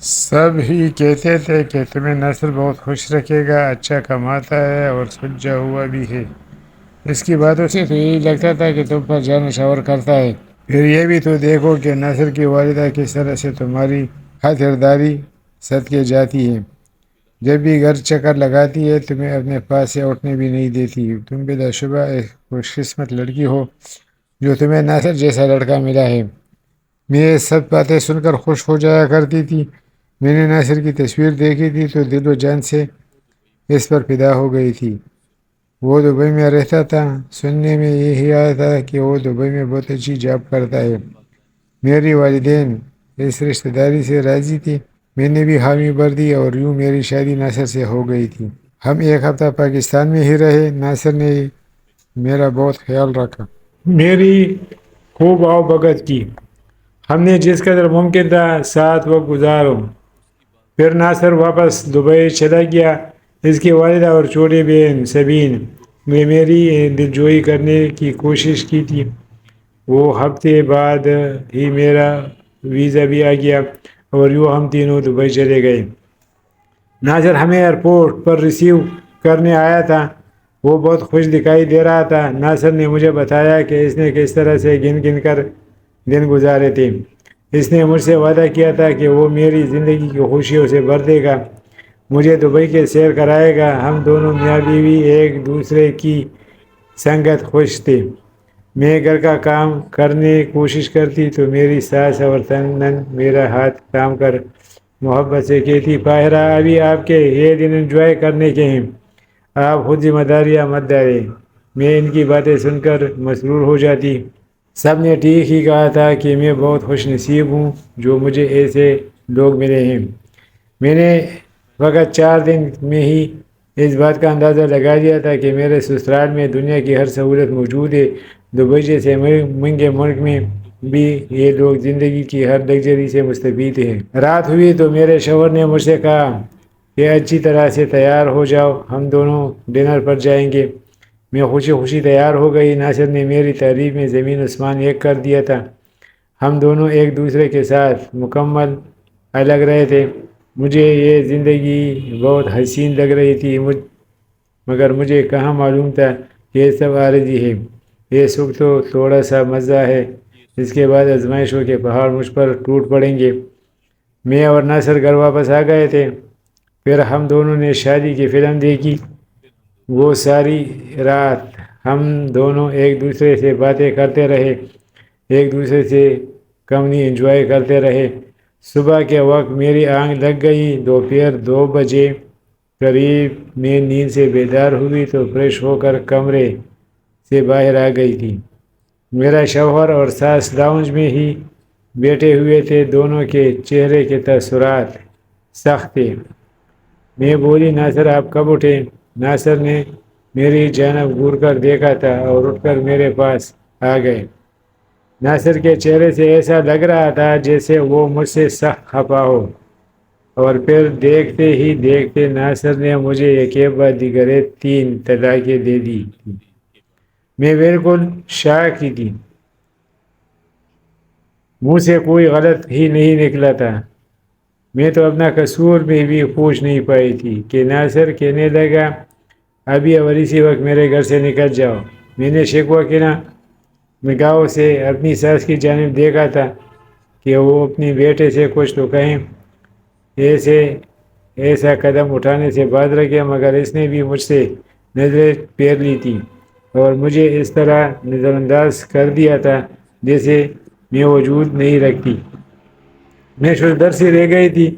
سب ہی کہتے تھے کہ تمہیں نصر بہت خوش رکھے گا، اچھا کماتا ہے اور سلجھا ہوا بھی ہے۔ اس کی باتوں سے تو یہی لگتا تھا کہ تم پر جان نشور کرتا ہے۔ پھر یہ بھی تو دیکھو کہ نصر کی والدہ کس طرح سے تمہاری خاطرداری صدقے جاتی ہے۔ جب بھی گھر چکر لگاتی ہے تمہیں اپنے پاس سے اٹھنے بھی نہیں دیتی۔ تم بلا شبہ ایک خوش قسمت لڑکی ہو جو تمہیں ناصر جیسا لڑکا ملا ہے۔ میں یہ سب باتیں سن کر خوش ہو جایا کرتی تھی۔ میں نے ناصر کی تصویر دیکھی تھی تو دل و جان سے اس پر فدا ہو گئی تھی۔ وہ دبئی میں رہتا تھا۔ سننے میں یہی آیا تھا کہ وہ دبئی میں بہت اچھی جاب کرتا ہے۔ میری والدین اس رشتہ داری سے راضی تھی۔ میں نے بھی حامی بھر دی اور یوں میری شادی ناصر سے ہو گئی تھی۔ ہم ایک ہفتہ پاکستان میں ہی رہے۔ ناصر نے میرا بہت خیال رکھا، میری خوب آؤ بھگت کی۔ ہم نے جس قدر ممکن تھا ساتھ وقت گزارا۔ پھر ناصر واپس دبئی چلا گیا۔ اس کی والدہ اور چھوٹی بہن سبین نے میری دلجوئی کرنے کی کوشش کی تھی۔ وہ ہفتے بعد ہی میرا ویزا بھی آ گیا اور یوں ہم تینوں دبئی چلے گئے۔ ناصر ہمیں ایئرپورٹ پر ریسیو کرنے آیا تھا۔ وہ بہت خوش دکھائی دے رہا تھا۔ ناصر نے مجھے بتایا کہ اس نے کس طرح سے گن گن کر دن گزارے تھے۔ اس نے مجھ سے وعدہ کیا تھا کہ وہ میری زندگی کی خوشیوں سے بھر دے گا، مجھے دبئی کے سیر کرائے گا۔ ہم دونوں میاں بیوی ایک دوسرے کی سنگت خوش تھے۔ میں گھر کا کام کرنے کی کوشش کرتی تو میری ساس اور نند میرا ہاتھ تھام کر محبت سے کہتی، طاہرہ ابھی آپ کے یہ دن انجوائے کرنے کے ہیں، آپ خود ذمہ داریاں مت ڈالیں۔ میں ان کی باتیں سن کر مسرور ہو جاتی۔ سب نے ٹھیک ہی کہا تھا کہ میں بہت خوش نصیب ہوں جو مجھے ایسے لوگ ملے ہیں۔ میں نے فقط 4 دن میں ہی اس بات کا اندازہ لگا دیا تھا کہ میرے سسرال میں دنیا کی ہر سہولت موجود ہے۔ دبئی جیسے مہنگے ملک میں بھی یہ لوگ زندگی کی ہر لگژری سے مستفید ہیں۔ رات ہوئی تو میرے شوہر نے مجھ سے کہا کہ اچھی طرح سے تیار ہو جاؤ، ہم دونوں ڈنر پر جائیں گے۔ میں خوشی خوشی تیار ہو گئی۔ ناصر نے میری تعریف میں زمین آسمان ایک کر دیا تھا۔ ہم دونوں ایک دوسرے کے ساتھ مکمل الگ رہے تھے۔ مجھے یہ زندگی بہت حسین لگ رہی تھی، مگر مجھے کہاں معلوم تھا کہ یہ سب عارضی ہے۔ یہ سکھ تو تھوڑا سا مزہ ہے، اس کے بعد آزمائشوں کے پہاڑ مجھ پر ٹوٹ پڑیں گے۔ میں اور ناصر گھر واپس آ گئے تھے۔ پھر ہم دونوں نے شادی کی فلم دیکھی۔ وہ ساری رات ہم دونوں ایک دوسرے سے باتیں کرتے رہے، ایک دوسرے سے کمنی انجوائے کرتے رہے۔ صبح کے وقت میری آنکھ لگ گئی۔ دوپہر 2 بجے قریب میں نیند سے بیدار ہوئی تو فریش ہو کر کمرے سے باہر آ گئی تھی۔ میرا شوہر اور ساس لاؤنج میں ہی بیٹھے ہوئے تھے۔ دونوں کے چہرے کے تاثرات سخت تھے۔ میں بولی، ناصر آپ کب اٹھے؟ ناصر نے میری جانب گور کر دیکھا تھا اور اٹھ کر میرے پاس آ گئے۔ ناصر کے چہرے سے ایسا لگ رہا تھا جیسے وہ مجھ سے سخت خفا ہو، اور پھر دیکھتے ہی دیکھتے ناصر نے مجھے ایک کے بعد دیگر 3 طلاقیں دے دی تھی۔ میں بالکل شاک کی تھی۔ منہ سے کوئی غلط ہی نہیں نکلا تھا۔ میں تو اپنا قصور میں بھی پوچھ نہیں پائی تھی کہ ناصر کہنے لگا، ابھی اور اسی وقت میرے گھر سے نکل جاؤ۔ میں نے شکوہ کی نگاہوں سے اپنی ساس کی جانب دیکھا تھا کہ وہ اپنی بیٹے سے کچھ تو کہیں، ایسا قدم اٹھانے سے باز رکھے، مگر اس نے بھی مجھ سے نظریں پھیر لی تھی اور مجھے اس طرح نظر انداز کر دیا تھا جیسے میں وجود نہیں رکھتی۔ میں ششدر سی رہ گئی تھی،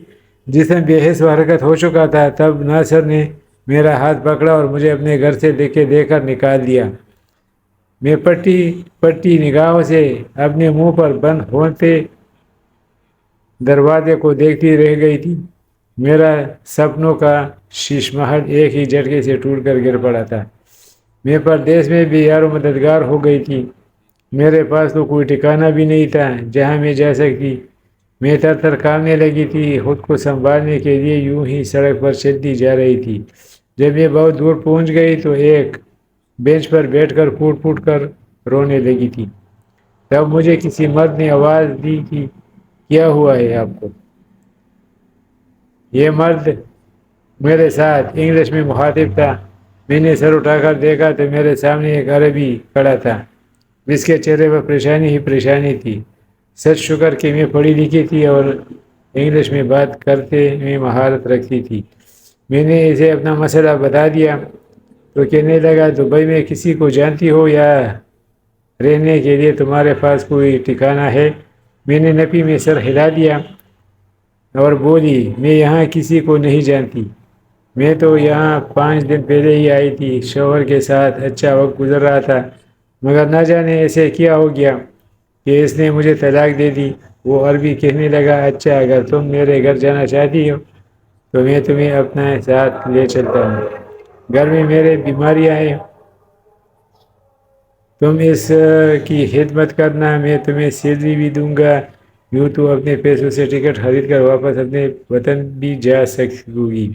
جسم بے حس و حرکت ہو چکا تھا۔ تب ناصر نے میرا ہاتھ پکڑا اور مجھے اپنے گھر سے دے کر نکال دیا۔ میں پٹی نگاہوں سے اپنے منہ پر بند ہوتے دروازے کو دیکھتی رہ گئی تھی۔ میرا سپنوں کا شیش محل ایک ہی جھٹکے سے ٹوٹ کر گر پڑا تھا۔ میں پردیس میں بھی یار و مددگار ہو گئی تھی۔ میرے پاس تو کوئی ٹھکانہ بھی نہیں تھا جہاں میں جا سکتی۔ میں تھر تھر کانپنے لگی تھی۔ خود کو سنبھالنے کے لیے یوں ہی سڑک پر چلتی جا رہی تھی۔ جب میں بہت دور پہنچ گئی تو ایک بینچ پر بیٹھ کر پھوٹ پھوٹ کر رونے لگی تھی۔ تب مجھے کسی مرد نے آواز دی کہ کیا ہوا ہے آپ کو؟ یہ مرد میرے ساتھ انگلش میں مخاطب تھا۔ میں نے سر اٹھا کر دیکھا تو میرے سامنے ایک عربی کھڑا تھا جس کے چہرے پر پریشانی ہی پریشانی تھی۔ سچ شکر کہ میں پڑھی لکھی تھی اور انگلش میں بات کرتے میں مہارت رکھتی تھی۔ میں نے اسے اپنا مسئلہ بتا دیا تو کہنے لگا، دبئی میں کسی کو جانتی ہو یا رہنے کے لیے تمہارے پاس کوئی ٹھکانہ ہے؟ میں نے نفی میں سر ہلا دیا اور بولی، میں یہاں کسی کو نہیں جانتی۔ میں تو یہاں 5 دن پہلے ہی آئی تھی۔ شوہر کے ساتھ اچھا وقت گزر رہا تھا، مگر نہ جانے ایسے کیا ہو گیا کہ اس نے مجھے طلاق دے دی۔ وہ عربی کہنے لگا، اچھا اگر تم میرے گھر جانا چاہتی ہو تو میں تمہیں اپنے ساتھ لے چلتا ہوں۔ گھر میں میرے بیماریاں ہیں، تم اس کی خدمت کرنا، میں تمہیں سیلری بھی دوں گا۔ یوں تو اپنے پیسوں سے ٹکٹ خرید کر واپس اپنے وطن بھی جا سکوں گی۔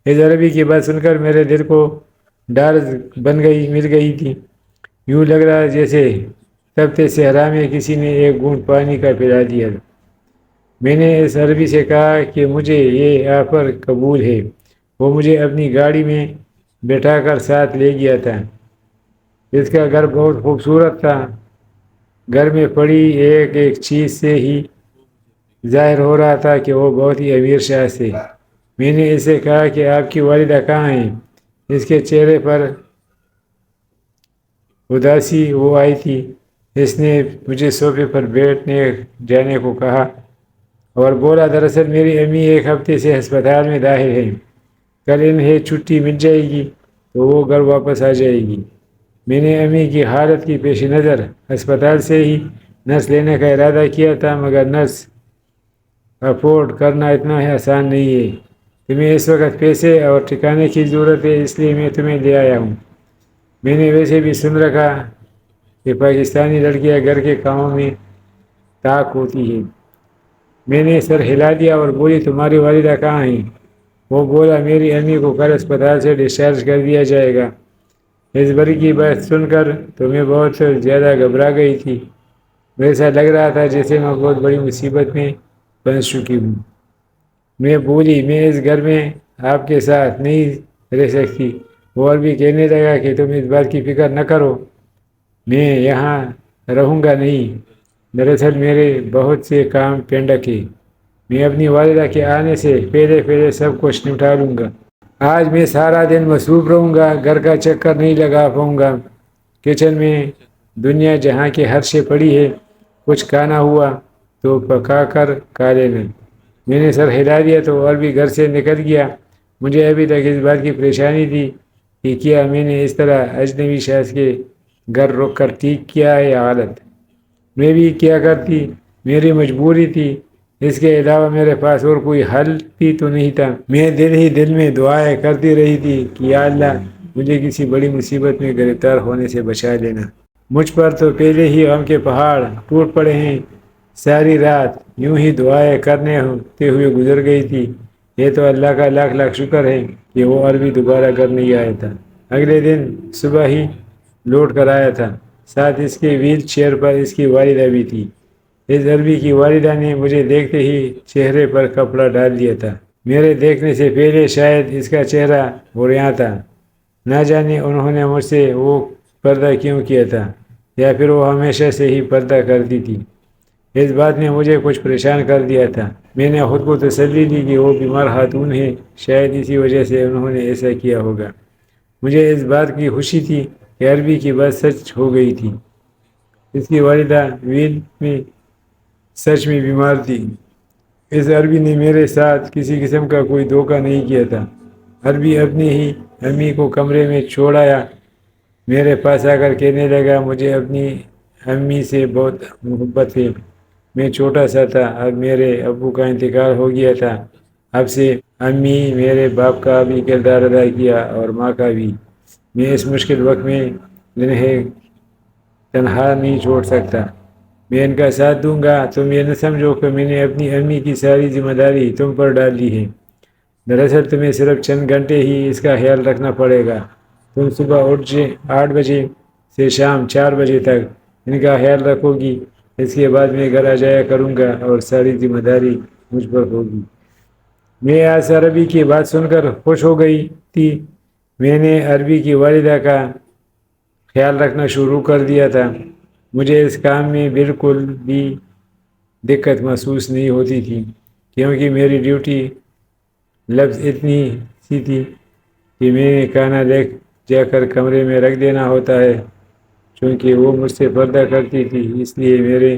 اس عربی کی بات سن کر میرے دل کو ڈار مل گئی تھی۔ یوں لگ رہا جیسے تپتے صحرا میں کسی نے ایک گھونٹ پانی کا پلا دیا۔ میں نے اس عربی سے کہا کہ مجھے یہ آفر قبول ہے۔ وہ مجھے اپنی گاڑی میں بٹھا کر ساتھ لے گیا تھا۔ اس کا گھر بہت خوبصورت تھا۔ گھر میں پڑی ایک ایک چیز سے ہی ظاہر ہو رہا تھا کہ وہ بہت ہی امیر شخص ہے۔ میں نے اسے کہا کہ آپ کی والدہ کہاں ہیں؟ اس کے چہرے پر اداسی وہ آئی تھی۔ اس نے مجھے صوفے پر بیٹھنے جانے کو کہا اور بولا، دراصل میری امی ایک ہفتے سے ہسپتال میں داخل ہے۔ کل انہیں چھٹی مل جائے گی تو وہ گھر واپس آ جائے گی۔ میں نے امی کی حالت کی پیش نظر ہسپتال سے ہی نرس لینے کا ارادہ کیا تھا، مگر نرس افورڈ کرنا اتنا آسان نہیں ہے۔ تمہیں اس وقت پیسے اور ٹھکانے کی ضرورت ہے، اس لیے میں تمہیں لے آیا ہوں۔ میں نے ویسے بھی سن رکھا کہ پاکستانی لڑکیاں گھر کے کاموں میں طاق ہوتی ہیں۔ میں نے سر ہلا دیا اور بولی، تمہاری والدہ کہاں ہیں؟ وہ بولا، میری امی کو کل اسپتال سے ڈسچارج کر دیا جائے گا۔ اس بری کی بات سن کر تو میں بہت زیادہ گھبرا گئی تھی۔ ایسا لگ رہا تھا جیسے میں بہت بڑی مصیبت میں پھنس چکی ہوں۔ میں بولی، میں اس گھر میں آپ کے ساتھ نہیں رہ سکتی۔ وہ عربی کہنے لگا کہ تم اس بات کی فکر نہ کرو، میں یہاں رہوں گا نہیں۔ دراصل میرے بہت سے کام پینڈک ہیں۔ میں اپنی والدہ کے آنے سے پہلے سب کچھ نپٹا لوں گا۔ آج میں سارا دن مصروف رہوں گا، گھر کا چکر نہیں لگا پاؤں گا۔ کچن میں دنیا جہاں کی ہر شے پڑی ہے، کچھ کھانا ہوا تو پکا کر کھا لینا۔ میں نے سر ہلا دیا تو عربی گھر سے نکل گیا۔ مجھے ابھی تک اس بات کی پریشانی تھی کہ کیا میں نے اس طرح اجنبی شخص کے گھر رک کر ٹھیک کیا ہے یا غلط۔ میں بھی کیا کرتی، میری مجبوری تھی، اس کے علاوہ میرے پاس اور کوئی حل بھی تو نہیں تھا۔ میں دل ہی دل میں دعائیں کرتی رہی تھی کہ یا اللہ مجھے کسی بڑی مصیبت میں گرفتار ہونے سے بچا لینا۔ مجھ پر تو پہلے ہی غم کے پہاڑ ٹوٹ پڑے ہیں۔ ساری رات یوں ہی دعائیں کرنے ہوتے ہوئے گزر گئی تھی۔ یہ تو اللہ کا لاکھ لاکھ شکر ہے کہ وہ عربی دوبارہ گھر نہیں آیا تھا۔ اگلے دن صبح ہی لوٹ کر آیا تھا، ساتھ اس کے ویل چیئر پر اس کی والدہ بھی تھی۔ اس عربی کی والدہ نے مجھے دیکھتے ہی چہرے پر کپڑا ڈال دیا تھا۔ میرے دیکھنے سے پہلے شاید اس کا چہرہ عریاں تھا۔ نہ جانے انہوں نے مجھ سے وہ پردہ کیوں کیا تھا، یا پھر وہ ہمیشہ سے ہی پردہ کرتی تھی۔ اس بات نے مجھے کچھ پریشان کر دیا تھا۔ میں نے خود کو تسلی دی کہ وہ بیمار خاتون ہے، شاید اسی وجہ سے انہوں نے ایسا کیا ہوگا۔ مجھے اس بات کی خوشی تھی کہ عربی کی بات سچ ہو گئی تھی۔ اس کی والدہ ویل میں سچ میں بیمار تھی۔ اس عربی نے میرے ساتھ کسی قسم کا کوئی دھوکہ نہیں کیا تھا۔ عربی اپنی ہی امی کو کمرے میں چھوڑ آیا، میرے پاس آ کر کہنے لگا، مجھے اپنی امی سے بہت محبت ہے۔ میں چھوٹا سا تھا، اب میرے ابو کا انتقال ہو گیا تھا۔ اب سے امی میرے باپ کا بھی کردار ادا کیا اور ماں کا بھی۔ میں اس مشکل وقت میں انہیں تنہا نہیں چھوڑ سکتا۔ میں ان کا ساتھ دوں گا۔ تم یہ نہ سمجھو کہ میں نے اپنی امی کی ساری ذمہ داری تم پر ڈال دی ہے۔ دراصل تمہیں صرف چند گھنٹے ہی اس کا خیال رکھنا پڑے گا۔ تم صبح 8 بجے سے شام 4 بجے تک ان کا خیال رکھو گی۔ اس کے بعد میں گھر آ جایا کروں گا اور ساری ذمہ داری مجھ پر ہوگی۔ میں آج عربی کی بات سن کر خوش ہو گئی تھی۔ میں نے عربی کی والدہ کا خیال رکھنا شروع کر دیا تھا۔ مجھے اس کام میں بالکل بھی دقت محسوس نہیں ہوتی تھی، کیونکہ میری ڈیوٹی لفظ اتنی سی تھی کہ میں نے کھانا لے جا کر کمرے میں رکھ دینا ہوتا ہے۔ چونکہ وہ مجھ سے پردہ کرتی تھی، اس لیے میرے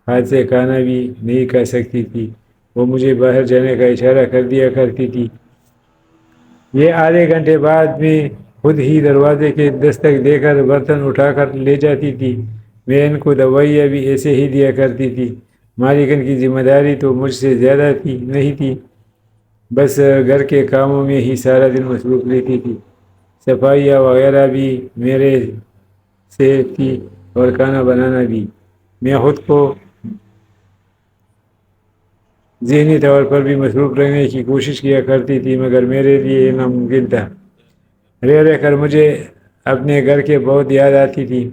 ہاتھ سے کھانا بھی نہیں کھا سکتی تھی۔ وہ مجھے باہر جانے کا اشارہ کر دیا کرتی تھی۔ یہ آدھے گھنٹے بعد میں خود ہی دروازے کے دستک دے کر برتن اٹھا کر لے جاتی تھی۔ میں ان کو دوائیاں بھی ایسے ہی دیا کرتی تھی۔ مالکن کی ذمہ داری تو مجھ سے زیادہ نہیں تھی، بس گھر کے کاموں میں ہی سارا دن مصروف رہتی تھی۔ صفائیاں وغیرہ بھی میرے سے تھی اور کھانا بنانا بھی۔ میں خود کو ذہنی طور پر بھی مصروف رہنے کی کوشش کیا کرتی تھی، مگر میرے لیے یہ ناممکن تھا۔ رہ کر مجھے اپنے گھر کے بہت یاد آتی تھی۔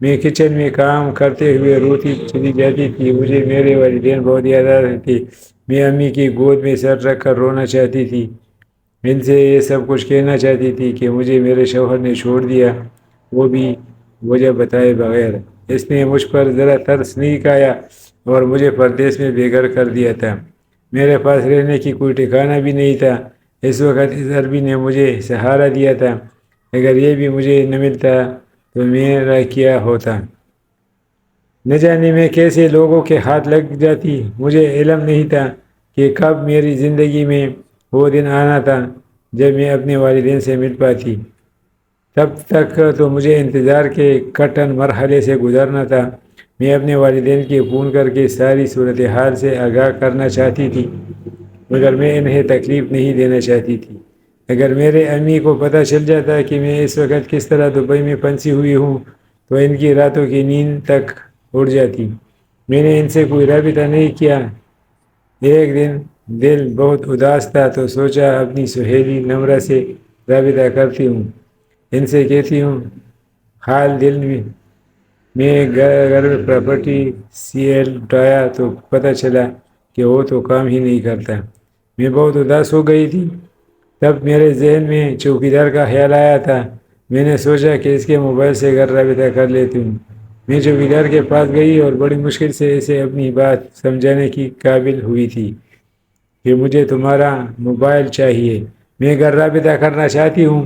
میں کچن میں کام کرتے ہوئے روتی چلی جاتی تھی۔ مجھے میرے والدین بہت یاد آتے تھے۔ میں امی کی گود میں سر رکھ کر رونا چاہتی تھی۔ ان سے یہ سب کچھ کہنا چاہتی تھی کہ مجھے میرے شوہر نے چھوڑ دیا، وہ بھی وجہ بتائے بغیر۔ اس نے مجھ پر ذرا ترس نہیں کھایا اور مجھے پردیس میں بے گھر کر دیا تھا۔ میرے پاس رہنے کی کوئی ٹھکانہ بھی نہیں تھا۔ اس وقت اس عربی نے مجھے سہارا دیا تھا۔ اگر یہ بھی مجھے نہ ملتا تو میرا کیا ہوتا؟ نہ جانے میں کیسے لوگوں کے ہاتھ لگ جاتی۔ مجھے علم نہیں تھا کہ کب میری زندگی میں وہ دن آنا تھا جب میں اپنے والدین سے مل پاتی۔ تب تک تو مجھے انتظار کے کٹھن مرحلے سے گزرنا تھا۔ میں اپنے والدین کے فون کر کے ساری صورتحال سے آگاہ کرنا چاہتی تھی، مگر میں انہیں تکلیف نہیں دینا چاہتی تھی۔ اگر میرے امی کو پتہ چل جاتا کہ میں اس وقت کس طرح دبئی میں پھنسی ہوئی ہوں تو ان کی راتوں کی نیند تک اڑ جاتی۔ میں نے ان سے کوئی رابطہ نہیں کیا۔ ایک دن دل بہت اداس تھا تو سوچا اپنی سہیلی نمرہ سے رابطہ کرتی ہوں، ان سے کہتی ہوں حال دل میں گھر میں پراپرٹی سیل اٹھایا تو پتہ چلا کہ وہ تو کام ہی نہیں کرتا۔ میں بہت اداس ہو گئی تھی۔ تب میرے ذہن میں چوکیدار کا خیال آیا تھا۔ میں نے سوچا کہ اس کے موبائل سے گھر رابطہ کر لیتی ہوں۔ میں چوکیدار کے پاس گئی اور بڑی مشکل سے اسے اپنی بات سمجھانے کی قابل ہوئی تھی کہ مجھے تمہارا موبائل چاہیے، میں گھر رابطہ کرنا چاہتی ہوں۔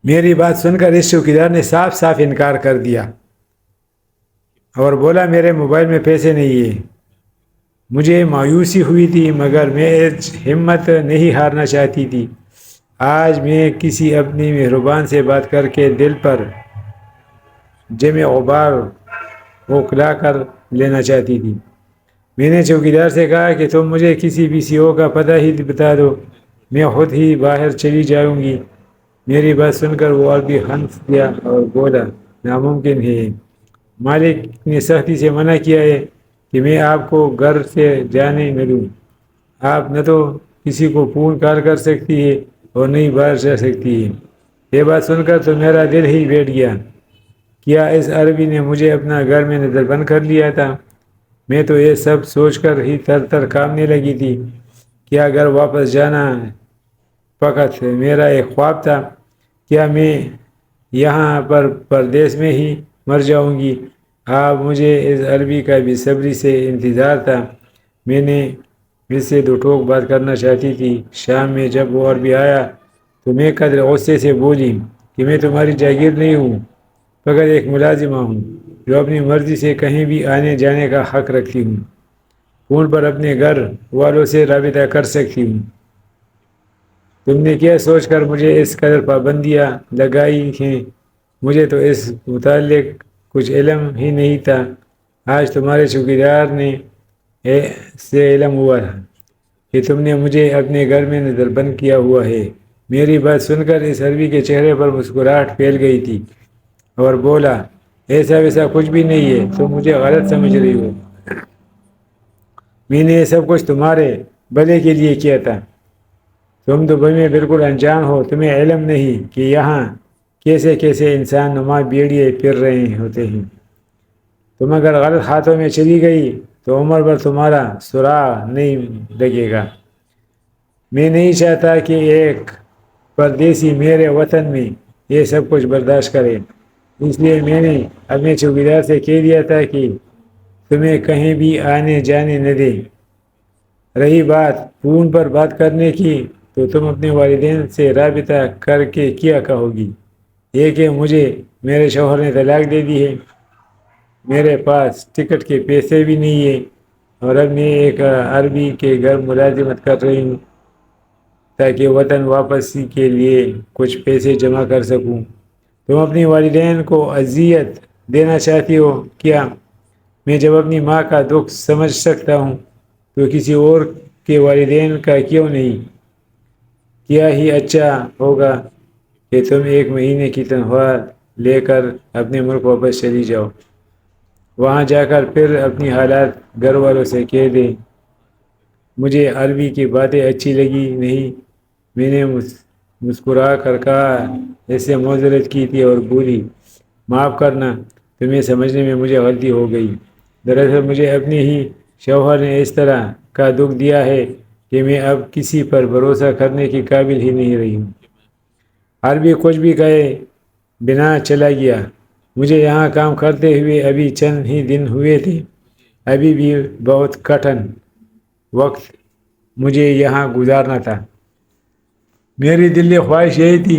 میری بات سن کر اس چوکیدار نے صاف صاف انکار کر دیا اور بولا میرے موبائل میں پیسے نہیں ہیں۔ مجھے مایوسی ہوئی تھی، مگر میں ہمت نہیں ہارنا چاہتی تھی۔ آج میں کسی اپنی مہربان سے بات کر کے دل پر جمع غبار اکھلا کر لینا چاہتی تھی۔ میں نے چوکیدار سے کہا کہ تم مجھے کسی پی سی او کا پتہ ہی بتا دو، میں خود ہی باہر چلی جاؤں گی۔ میری بات سن کر وہ اور بھی ہنس دیا اور بولا ناممکن ہے، مالک نے سختی سے منع کیا ہے کہ میں آپ کو گھر سے جانے نہ دوں۔ آپ نہ تو کسی کو فون کال کر سکتی ہے اور نہ ہی باہر جا سکتی ہے۔ یہ بات سن کر تو میرا دل ہی بیٹھ گیا۔ کیا اس عربی نے مجھے اپنا گھر میں نظر بند کر لیا تھا؟ میں تو یہ سب سوچ کر ہی تھر تھر کانپنے لگی تھی۔ کیا گھر واپس جانا فقط میرا ایک خواب تھا؟ کیا میں یہاں پر پردیس میں ہی مر جاؤں گی؟ مجھے اس عربی کا بے صبری سے انتظار تھا۔ میں نے اس سے دو ٹوک بات کرنا چاہتی تھی۔ شام میں جب وہ عربی آیا تو میں قدر غصے سے بولی کہ میں تمہاری جاگیر نہیں ہوں، فقط ایک ملازمہ ہوں جو اپنی مرضی سے کہیں بھی آنے جانے کا حق رکھتی ہوں۔ فون پر اپنے گھر والوں سے رابطہ کر سکتی ہوں۔ تم نے کیا سوچ کر مجھے اس قدر پابندیاں لگائی ہیں؟ مجھے تو اس متعلق کچھ علم ہی نہیں تھا۔ آج تمہارے چوکیدار نے سے علم ہوا کہ تم نے مجھے اپنے گھر میں نظر بند کیا ہوا ہے۔ میری بات سن کر اس عربی کے چہرے پر مسکراہٹ پھیل گئی تھی اور بولا ایسا ویسا کچھ بھی نہیں ہے، تم مجھے غلط سمجھ رہی ہو۔ میں نے یہ سب کچھ تمہارے بھلے کے لیے کیا تھا۔ تم دبئی میں بالکل انجان ہو، تمہیں علم نہیں کہ یہاں کیسے کیسے انسان نما بیڑیے پھر رہے ہوتے ہیں۔ تم اگر غلط ہاتھوں میں چلی گئی تو عمر بھر تمہارا سراغ نہیں لگے گا۔ میں نہیں چاہتا کہ ایک پردیسی میرے وطن میں یہ سب کچھ برداشت کرے، اس لیے میں نے اپنے چوکیدار سے کہہ دیا تھا کہ تمہیں کہیں بھی آنے جانے نہ دے۔ رہی بات فون پر بات کرنے کی، تو تم اپنے والدین سے رابطہ کر کے کیا کہو گی؟ یہ کہ مجھے میرے شوہر نے طلاق دے دی ہے، میرے پاس ٹکٹ کے پیسے بھی نہیں ہیں، اور اب میں ایک عربی کے گھر ملازمت کر رہی ہوں تاکہ وطن واپسی کے لیے کچھ پیسے جمع کر سکوں۔ تم اپنی والدین کو اذیت دینا چاہتی ہو کیا؟ میں جب اپنی ماں کا دکھ سمجھ سکتا ہوں تو کسی اور کے والدین کا کیوں نہیں؟ کیا ہی اچھا ہوگا کہ تم 1 مہینے کی تنخواہ لے کر اپنے ملک واپس چلی جاؤ، وہاں جا کر پھر اپنی حالات گھر والوں سے کہہ دیں۔ مجھے عربی کی باتیں اچھی لگی نہیں، میں نے مسکرا کر کہا، ایسے معذرت کی تھی اور بولی، معاف کرنا، تمہیں سمجھنے میں مجھے غلطی ہو گئی۔ دراصل مجھے اپنے ہی شوہر نے اس طرح کا دکھ دیا ہے کہ میں اب کسی پر بھروسہ کرنے کے قابل ہی نہیں رہی ہوں۔ عربی کچھ بھی کہے بنا چلا گیا۔ مجھے یہاں کام کرتے ہوئے ابھی چند ہی دن ہوئے تھے، ابھی بھی بہت کٹھن وقت مجھے یہاں گزارنا تھا۔ میری دلی خواہش یہی تھی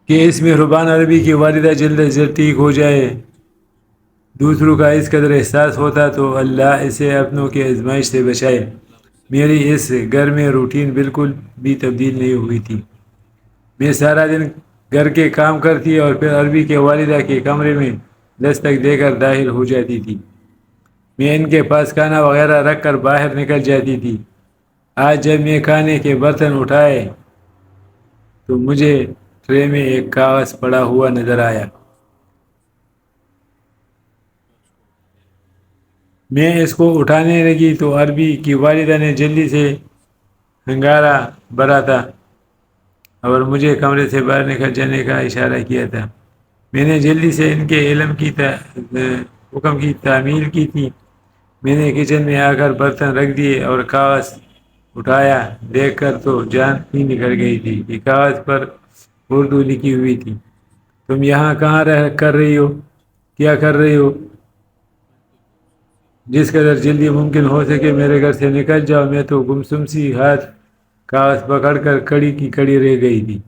کہ اس مہربان عربی کی والدہ جلد از جلد ٹھیک ہو جائے۔ دوسروں کا اس قدر احساس ہوتا تو اللہ اسے اپنوں کی آزمائش سے بچائے۔ میری اس گھر میں روٹین بالکل بھی تبدیل نہیں ہوئی تھی۔ میں سارا دن گھر کے کام کرتی اور پھر عربی کے والدہ کے کمرے میں دستک دے کر داخل ہو جاتی تھی۔ میں ان کے پاس کھانا وغیرہ رکھ کر باہر نکل جاتی تھی۔ آج جب میں کھانے کے برتن اٹھائے تو مجھے ٹرے میں ایک کاغذ پڑا ہوا نظر آیا۔ میں اس کو اٹھانے لگی تو عربی کی والدہ نے جلدی سے ہنگارہ بھرا تھا اور مجھے کمرے سے باہر نکل جانے کا اشارہ کیا تھا۔ میں نے جلدی سے ان کے حکم کی تعمیل کی تھی۔ میں نے کچن میں آ کر برتن رکھ دیے اور کاغذ اٹھایا، دیکھ کر تو جان ہی نکل گئی تھی کہ کاغذ پر اردو لکھی ہوئی تھی، تم یہاں کہاں کر رہی ہو؟ کیا کر رہی ہو؟ جس قدر جلدی ممکن ہو سکے میرے گھر سے نکل جاؤ۔ میں تو گمسم سی ہاتھ کاغذ پکڑ کر کڑی کی کڑی رہ گئی تھی۔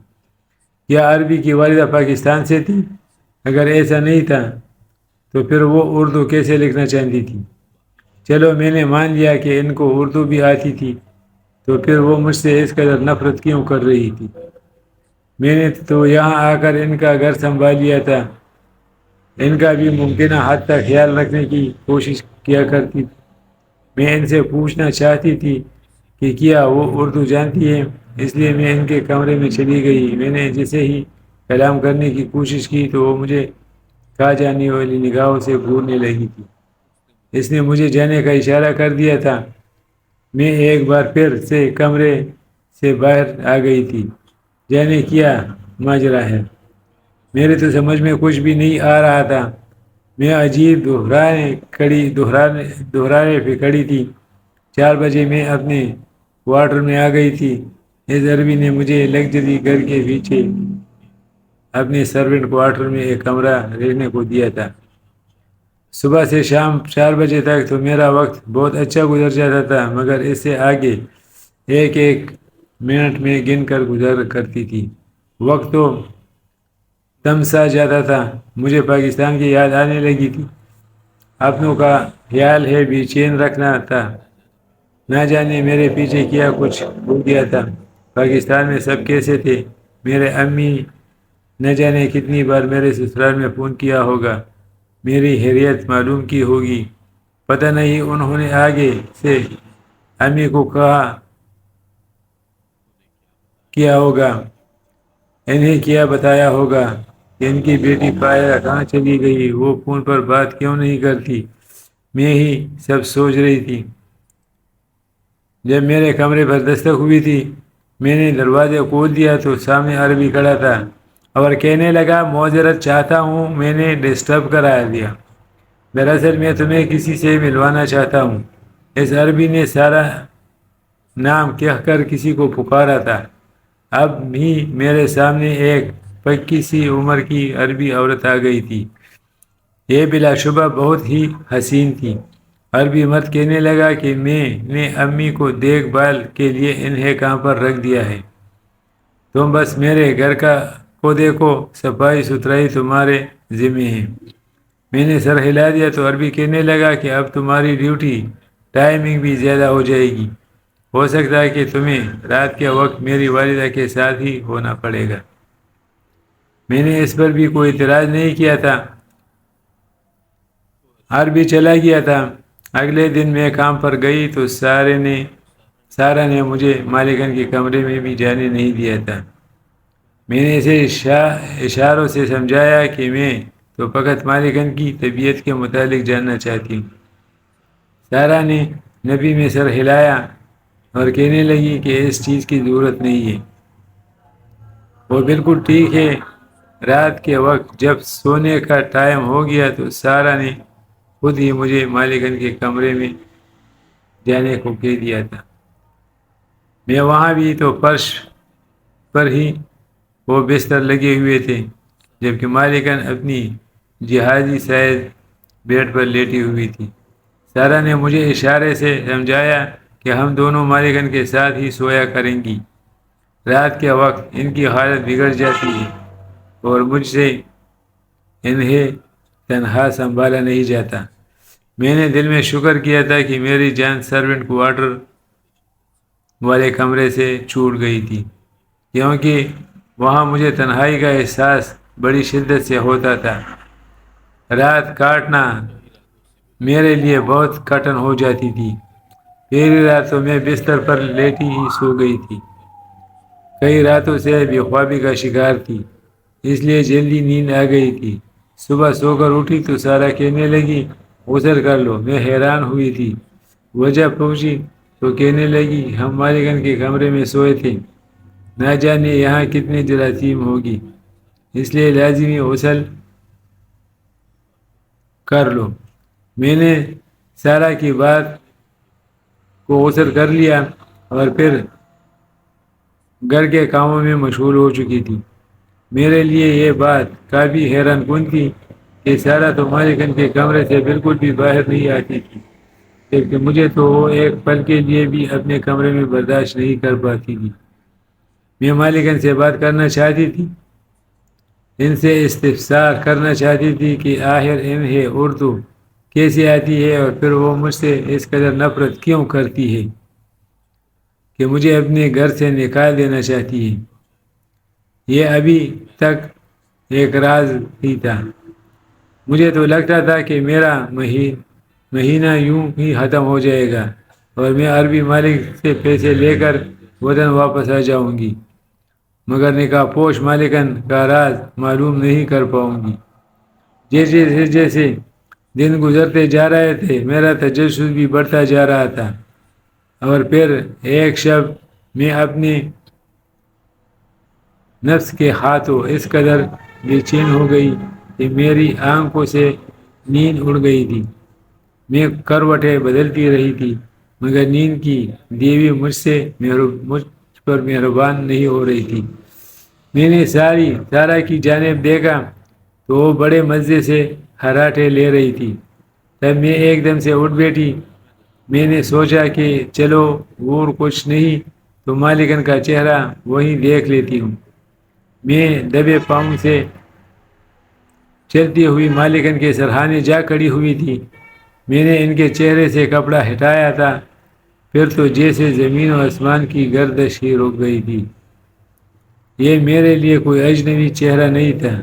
کیا عربی کی والدہ پاکستان سے تھی؟ اگر ایسا نہیں تھا تو پھر وہ اردو کیسے لکھنا چاہتی تھی؟ چلو میں نے مان لیا کہ ان کو اردو بھی آتی تھی، تو پھر وہ مجھ سے اس قدر نفرت کیوں کر رہی تھی؟ میں نے تو یہاں آ کر ان کا گھر سنبھال لیا تھا، ان کا بھی ممکنہ حد تک خیال رکھنے کی کوشش کیا کرتی تھی۔ میں ان سے پوچھنا چاہتی تھی کہ کیا وہ اردو جانتی ہے، اس لیے میں ان کے کمرے میں چلی گئی۔ میں نے جسے ہی کلام کرنے کی کوشش کی تو وہ مجھے کھا جانے والی نگاہوں سے گھورنے لگی تھی۔ اس نے مجھے جانے کا اشارہ کر دیا تھا۔ میں ایک بار پھر سے کمرے سے باہر آ گئی تھی۔ جانے کیا ماجرا ہے، میرے تو سمجھ میں کچھ بھی نہیں آ رہا تھا۔ میں عجیب دہرانے پہ کھڑی تھی۔ 4 بجے میں اپنے کوارٹر میں آ گئی تھی۔ اس عربی نے مجھے لگژری گھر کے پیچھے اپنے سرونٹ کوارٹر میں ایک کمرہ رہنے کو دیا تھا۔ صبح سے شام 4 بجے تک تو میرا وقت بہت اچھا گزر جاتا تھا، مگر اس سے آگے ایک ایک منٹ میں گن کر گزر کرتی تھی۔ وقت تو دم سا جاتا تھا۔ مجھے پاکستان کی یاد آنے لگی تھی۔ اپنوں کا خیال ہے بے چین رکھنا تھا۔ نہ جانے میرے پیچھے کیا کچھ ہو گیا تھا۔ پاکستان میں سب کیسے تھے؟ میرے امی نہ جانے کتنی بار میرے سسرال میں فون کیا ہوگا، میری خیریت معلوم کی ہوگی۔ پتہ نہیں انہوں نے آگے سے امی کو کیا ہوگا، انہیں کیا بتایا ہوگا کہ ان کی بیٹی پائرہ کہاں چلی گئی، وہ فون پر بات کیوں نہیں کرتی۔ میں ہی سب سوچ رہی تھی۔ جب میرے کمرے پر دستک ہوئی تھی، میں نے دروازے کھول دیا تو سامنے عربی کھڑا تھا اور کہنے لگا، معذرت چاہتا ہوں میں نے ڈسٹرب کرا دیا، دراصل میں تمہیں کسی سے ملوانا چاہتا ہوں۔ اس عربی نے سارا نام کہہ کر کسی کو پکارا تھا۔ اب بھی میرے سامنے ایک پکی سی عمر کی عربی عورت آ گئی تھی۔ یہ بلا شبہ بہت ہی حسین تھی۔ عربی مرد کہنے لگا کہ میں نے امی کو دیکھ بھال کے لیے انہیں کہاں پر رکھ دیا ہے، تم بس میرے گھر کو دیکھو، صفائی ستھرائی تمہارے ذمہ ہے۔ میں نے سر ہلا دیا تو عربی کہنے لگا کہ اب تمہاری ڈیوٹی ٹائمنگ بھی زیادہ ہو جائے گی، ہو سکتا ہے کہ تمہیں رات کے وقت میری والدہ کے ساتھ ہی ہونا پڑے گا۔ میں نے اس پر بھی کوئی اعتراض نہیں کیا تھا، عربی چلا گیا تھا۔ اگلے دن میں کام پر گئی تو سارا نے مجھے مالکن کے کمرے میں بھی جانے نہیں دیا تھا۔ میں نے اسے اشاروں سے سمجھایا کہ میں تو فقط مالکن کی طبیعت کے متعلق جاننا چاہتی ہوں۔ سارا نے نبی میں سر ہلایا اور کہنے لگی کہ اس چیز کی ضرورت نہیں ہے، وہ بالکل ٹھیک ہے۔ رات کے وقت جب سونے کا ٹائم ہو گیا تو سارا نے خود ہی مجھے مالکن کے کمرے میں جانے کو کہہ دیا تھا۔ میں وہاں بھی تو فرش پر ہی وہ بستر لگے ہوئے تھے، جبکہ مالکن اپنی جہازی سائز بیڈ پر لیٹی ہوئی تھی۔ سارا نے مجھے اشارے سے سمجھایا کہ ہم دونوں مالکن کے ساتھ ہی سویا کریں گی۔ رات کے وقت ان کی حالت بگڑ جاتی ہے اور مجھ سے انہیں تنہا سنبھالا نہیں جاتا۔ میں نے دل میں شکر کیا تھا کہ میری جان سرونٹ کوارٹر والے کمرے سے چھوٹ گئی تھی، کیونکہ وہاں مجھے تنہائی کا احساس بڑی شدت سے ہوتا تھا۔ رات کاٹنا میرے لیے بہت کٹھن ہو جاتی تھی۔ پہلی رات تو میں بستر پر لیٹی ہی سو گئی تھی، کئی راتوں سے بے خوابی کا شکار تھی، اس لیے جلدی نیند آ گئی تھی۔ صبح سو کر اٹھی تو سارا کہنے لگی غسل کر لو۔ میں حیران ہوئی تھی، وجہ پوچھی تو کہنے لگی ہم مالکن کے کمرے میں سوئے تھے، نہ جانے یہاں کتنی جراثیم ہوگی، اس لیے لازمی غسل کر لو۔ میں نے سارا کی بات کو غسل کر لیا اور پھر گھر کے کاموں میں مشغول ہو چکی تھی۔ میرے لیے یہ بات کافی حیران کن تھی کہ سارا تو مالکن کے کمرے سے بالکل بھی باہر نہیں آتی تھی، جبکہ مجھے تو وہ ایک پل کے لیے بھی اپنے کمرے میں برداشت نہیں کر پاتی تھی۔ میں مالکن سے بات کرنا چاہتی تھی، ان سے استفسار کرنا چاہتی تھی کہ آخر انہیں اردو کیسے آتی ہے اور پھر وہ مجھ سے اس قدر نفرت کیوں کرتی ہے کہ مجھے اپنے گھر سے نکال دینا چاہتی ہے۔ یہ ابھی تک ایک راز ہی تھا۔ مجھے تو لگتا تھا کہ میرا مہینہ یوں ہی ختم ہو جائے گا اور میں عربی مالک سے پیسے لے کر وطن واپس آ جاؤں گی، مگر نکاح پوش مالکن کا راز معلوم نہیں کر پاؤں گی۔ جیسے دن گزرتے جا رہے تھے میرا تجسس بھی بڑھتا جا رہا تھا، اور پھر ایک شب میں اپنے نفس کے ہاتھوں اس قدر بے چین ہو گئی کہ میری آنکھوں سے نیند اڑ گئی تھی۔ میں کروٹیں بدلتی رہی تھی، مگر نیند کی دیوی مجھ پر مہربان نہیں ہو رہی تھی۔ میں نے سارا کی جانب دیکھا تو وہ بڑے مزے سے خراٹے لے رہی تھی۔ تب میں ایک دم سے اٹھ بیٹھی۔ میں نے سوچا کہ چلو اور کچھ نہیں تو مالکن کا چہرہ وہیں دیکھ لیتی ہوں۔ میں دبے پاؤں سے چلتی ہوئی مالکن کے سرہانے جا کھڑی ہوئی تھی۔ میں نے ان کے چہرے سے کپڑا ہٹایا تھا، پھر تو جیسے زمین و آسمان کی گردش ہی رک گئی تھی۔ یہ میرے لیے کوئی اجنبی چہرہ نہیں تھا،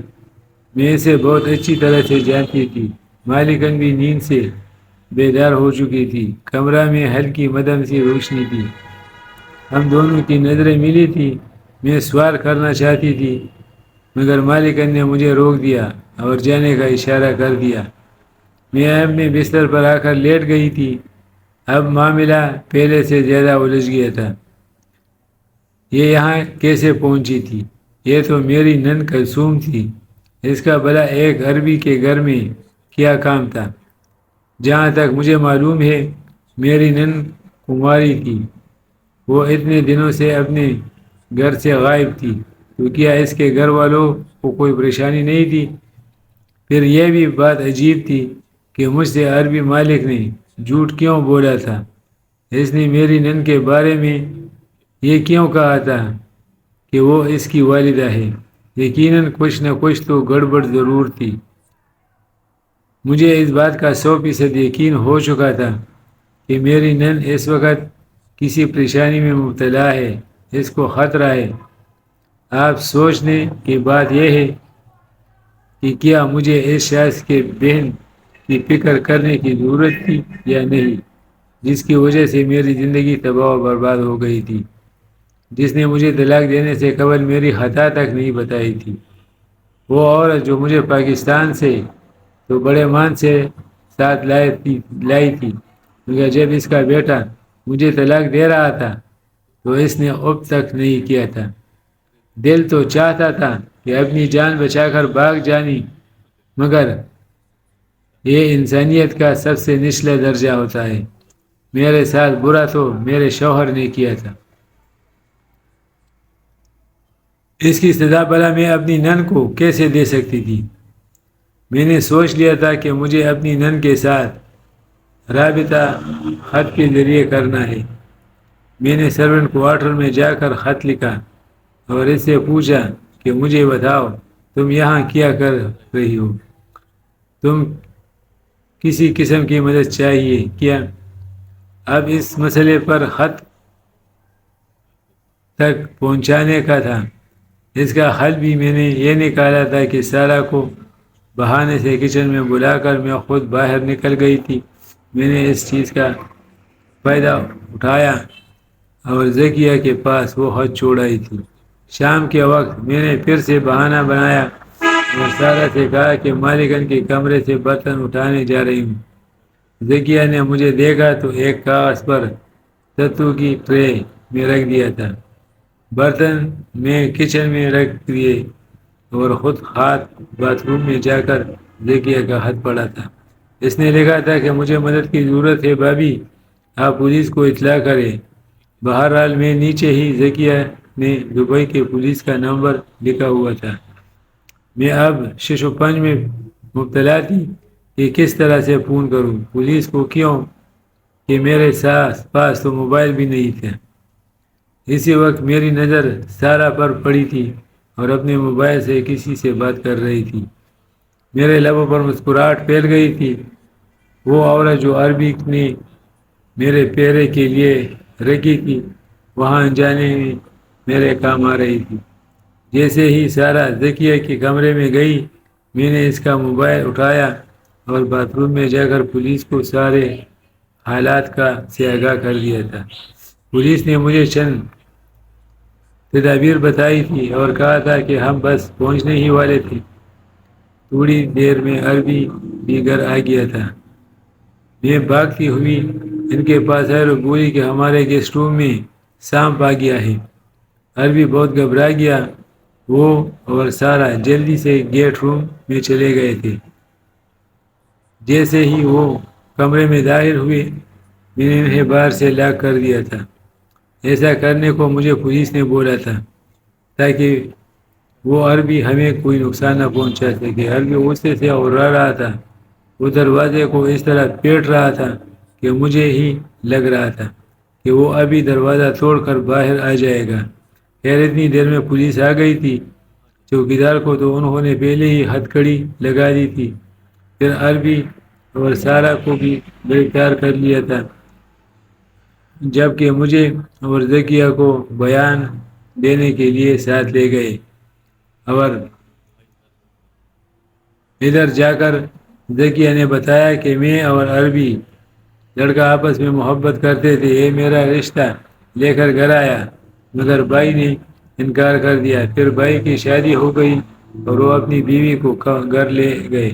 میں اسے بہت اچھی طرح سے جانتی تھی۔ مالکن بھی نیند سے بیدار ہو چکی تھی، کمرہ میں ہلکی مدھم سی روشنی تھی، ہم دونوں کی نظریں ملی تھی۔ میں سوال کرنا چاہتی تھی مگر مالکن نے مجھے روک دیا اور جانے کا اشارہ کر دیا۔ میں اپنے بستر پر آ کر لیٹ گئی تھی۔ اب معاملہ پہلے سے زیادہ الجھ گیا تھا۔ یہ یہاں کیسے پہنچی تھی؟ یہ تو میری نن کلثوم تھی، اس کا بھلا ایک عربی کے گھر میں کیا کام تھا؟ جہاں تک مجھے معلوم ہے میری نن کماری تھی، وہ اتنے دنوں سے اپنے گھر سے غائب تھی، تو کیا اس کے گھر والوں کو کوئی پریشانی نہیں تھی؟ پھر یہ بھی بات عجیب تھی کہ مجھ سے عربی مالک نے جھوٹ کیوں بولا تھا؟ اس نے میری نن کے بارے میں یہ کیوں کہا تھا کہ وہ اس کی والدہ ہے؟ یقیناً کچھ نہ کچھ تو گڑبڑ ضرور تھی۔ مجھے اس بات کا 100% یقین ہو چکا تھا کہ میری نن اس وقت کسی پریشانی میں مبتلا ہے، اس کو خطرہ ہے۔ آپ سوچنے کی بات یہ ہے کہ کیا مجھے اس شخص کے بہن کی فکر کرنے کی ضرورت تھی یا نہیں، جس کی وجہ سے میری زندگی تباہ و برباد ہو گئی تھی، جس نے مجھے طلاق دینے سے قبل میری خطا تک نہیں بتائی تھی، وہ عورت جو مجھے پاکستان سے تو بڑے مان سے ساتھ لائی تھی، مگر جب اس کا بیٹا مجھے طلاق دے رہا تھا تو اس نے اب تک نہیں کیا تھا۔ دل تو چاہتا تھا کہ اپنی جان بچا کر بھاگ جانی، مگر یہ انسانیت کا سب سے نچلا درجہ ہوتا ہے۔ میرے ساتھ برا تو میرے شوہر نے کیا تھا، اس کی سزا بھلا میں اپنی نن کو کیسے دے سکتی تھی؟ میں نے سوچ لیا تھا کہ مجھے اپنی نن کے ساتھ رابطہ خط کے ذریعے کرنا ہے۔ میں نے سرونٹ کوارٹر میں جا کر خط لکھا اور اس سے پوچھا کہ مجھے بتاؤ تم یہاں کیا کر رہی ہو؟ تم کسی قسم کی مدد چاہیے کیا؟ اب اس مسئلے پر خط تک پہنچانے کا تھا۔ اس کا حل بھی میں نے یہ نکالا تھا کہ سارا کو بہانے سے کچن میں بلا کر میں خود باہر نکل گئی تھی۔ میں نے اس چیز کا فائدہ اٹھایا اور ذکیہ کے پاس وہ خط چھوڑائی تھی۔ شام کے وقت میں نے پھر سے بہانہ بنایا اور سارا سے کہا کہ مالکن کے کمرے سے برتن اٹھانے جا رہی ہوں۔ ذکیہ نے مجھے دیکھا تو ایک کاغذ پر ستو کی ٹرے میں رکھ دیا تھا، برتن میں کچن میں رکھ دیے اور خود ہاتھ باتھ روم میں جا کر ذکیہ کا خط پڑھا تھا۔ اس نے لکھا تھا کہ مجھے مدد کی ضرورت ہے بھابھی، آپ پولیس کو اطلاع کریں۔ بہرحال میں نیچے ہی ذکیہ نے دبئی کے پولیس کا نمبر لکھا ہوا تھا۔ میں اب شش و پنج میں مبتلا تھی کہ کس طرح سے فون کروں پولیس کو، کیوں کہ میرے پاس تو موبائل بھی نہیں تھا۔ اسی وقت میری نظر سارا پر پڑی تھی اور اپنے موبائل سے کسی سے بات کر رہی تھی۔ میرے لبوں پر مسکراہٹ پھیل گئی تھی۔ وہ عورت جو عربی نے میرے پیرے کے لیے رکھی تھی وہاں جانے میں میرے کام آ رہی تھی۔ جیسے ہی سارا ذکیہ کے کمرے میں گئی، میں نے اس کا موبائل اٹھایا اور باتھ روم میں جا کر پولیس کو سارے حالات کا سے آگاہ کر دیا تھا۔ پولیس نے مجھے چند تدابیر بتائی تھی اور کہا تھا کہ ہم بس پہنچنے ہی والے تھے۔ تھوڑی دیر میں عربی بھی گھر آ گیا تھا۔ میں بھاگتی ہوئی ان کے پاس آئی اور بولی کہ ہمارے گیسٹ روم میں سانپ آ گیا ہے۔ عربی بہت گھبرا گیا۔ وہ اور سارا جلدی سے گیٹ روم میں چلے گئے تھے۔ جیسے ہی وہ کمرے میں داخل ہوئے، میں نے انہیں باہر سے لاک کر دیا تھا۔ ایسا کرنے کو مجھے پولیس نے بولا تھا تاکہ وہ عربی ہمیں کوئی نقصان نہ پہنچا سکے۔ عربی غصے سے اڑا رہا تھا۔ وہ دروازے کو اس طرح پیٹ رہا تھا کہ مجھے ہی لگ رہا تھا کہ وہ ابھی دروازہ توڑ کر باہر آ جائے گا۔ خیر اتنی دیر میں پولیس آ گئی تھی۔ چوکیدار کو تو انہوں نے پہلے ہی ہتھکڑی لگا دی تھی، پھر عربی اور سارا کو بھی گرفتار کر لیا تھا، جبکہ مجھے اور ذکیہ کو بیان دینے کے لیے ساتھ لے گئے۔ اور ادھر جا کر ذکیہ نے بتایا کہ میں اور عربی لڑکا آپس میں محبت کرتے تھے، یہ میرا رشتہ لے کر گھر آیا، مگر بھائی نے انکار کر دیا۔ پھر بھائی کی شادی ہو گئی اور وہ اپنی بیوی کو گھر لے گئے۔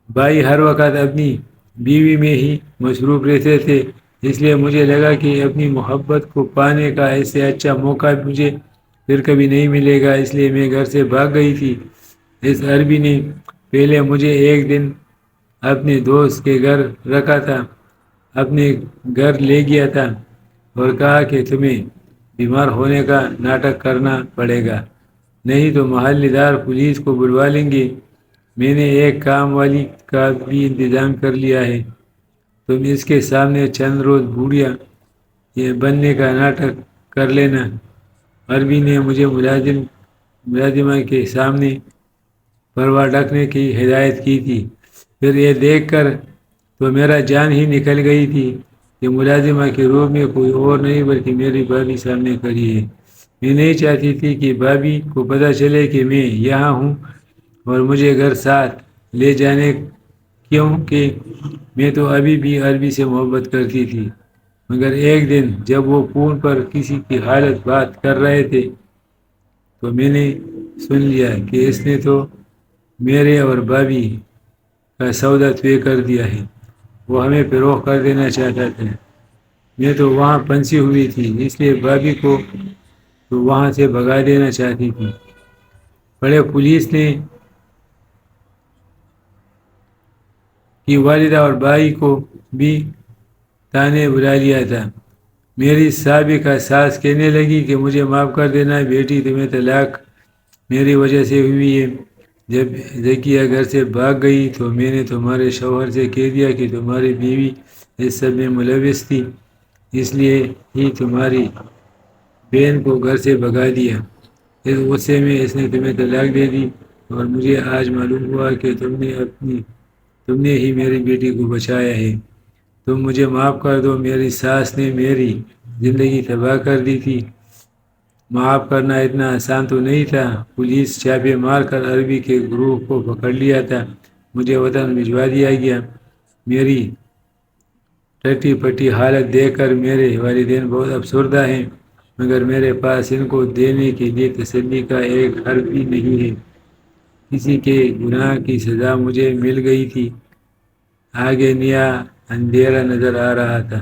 بھائی ہر وقت اپنی بیوی میں ہی مصروف رہتے تھے، اس لیے مجھے لگا کہ اپنی محبت کو پانے کا اس سے اچھا موقع مجھے پھر کبھی نہیں ملے گا، اس لیے میں گھر سے بھاگ گئی تھی۔ اس عربی نے پہلے مجھے ایک دن اپنے دوست کے گھر رکھا تھا، اپنے گھر لے گیا تھا اور کہا کہ تمہیں بیمار ہونے کا ناٹک کرنا پڑے گا، نہیں تو محلے دار پولیس کو بلوا لیں گے۔ میں نے ایک کام والی کا بھی انتظام کر لیا ہے، تم اس کے سامنے چند روز بوڑھیا یہ بننے کا ناٹک کر لینا۔ عربی نے مجھے ملازمہ کے سامنے پروا ڈھکنے کی ہدایت کی تھی۔ پھر یہ دیکھ کر تو میرا جان ہی نکل گئی تھی کہ ملازمہ کے روپ میں کوئی اور نہیں بلکہ میری بھابھی سامنے کھڑی ہے۔ میں نہیں چاہتی تھی کہ بھابھی کو پتہ چلے کہ میں یہاں ہوں اور مجھے گھر ساتھ لے جانے، کیونکہ میں تو ابھی بھی عربی سے محبت کرتی تھی۔ مگر ایک دن جب وہ فون پر کسی کی حالت بات کر رہے تھے تو میں نے سن لیا کہ اس نے تو میرے اور بھابھی کا سودا طے کر دیا ہے، وہ ہمیں فروخت کر دینا چاہتا تھا۔ میں تو وہاں پھنسی ہوئی تھی، اس لیے بھابھی کو تو وہاں سے بھگا دینا چاہتی تھی۔ بڑے پولیس نے کی والدہ اور بھائی کو بھی تانے بلا لیا تھا۔ میری سابقہ ساس کہنے لگی کہ مجھے معاف کر دینا بیٹی، تمہیں طلاق میری وجہ سے ہوئی ہے۔ جب ذکیہ گھر سے بھاگ گئی تو میں نے تمہارے شوہر سے کہہ دیا کہ تمہاری بیوی اس سب میں ملوث تھی، اس لیے ہی تمہاری بہن کو گھر سے بھگا دیا۔ اس غصے میں اس نے تمہیں طلاق دے دی اور مجھے آج معلوم ہوا کہ تم نے ہی میری بیٹی کو بچایا ہے۔ تم مجھے معاف کر دو، میری ساس نے میری زندگی تباہ کر دی تھی۔ معاف کرنا اتنا آسان تو نہیں تھا۔ پولیس چھاپے مار کر عربی کے گروہ کو پکڑ لیا تھا، مجھے وطن بھجوا دیا گیا۔ میری ٹٹی پٹی حالت دیکھ کر میرے والدین بہت افسردہ ہیں، مگر میرے پاس ان کو دینے کے لیے تسلی کا ایک حرف بھی نہیں ہے۔ کسی کے گناہ کی سزا مجھے مل گئی تھی، آگے نیا اندھیرا نظر آ رہا تھا۔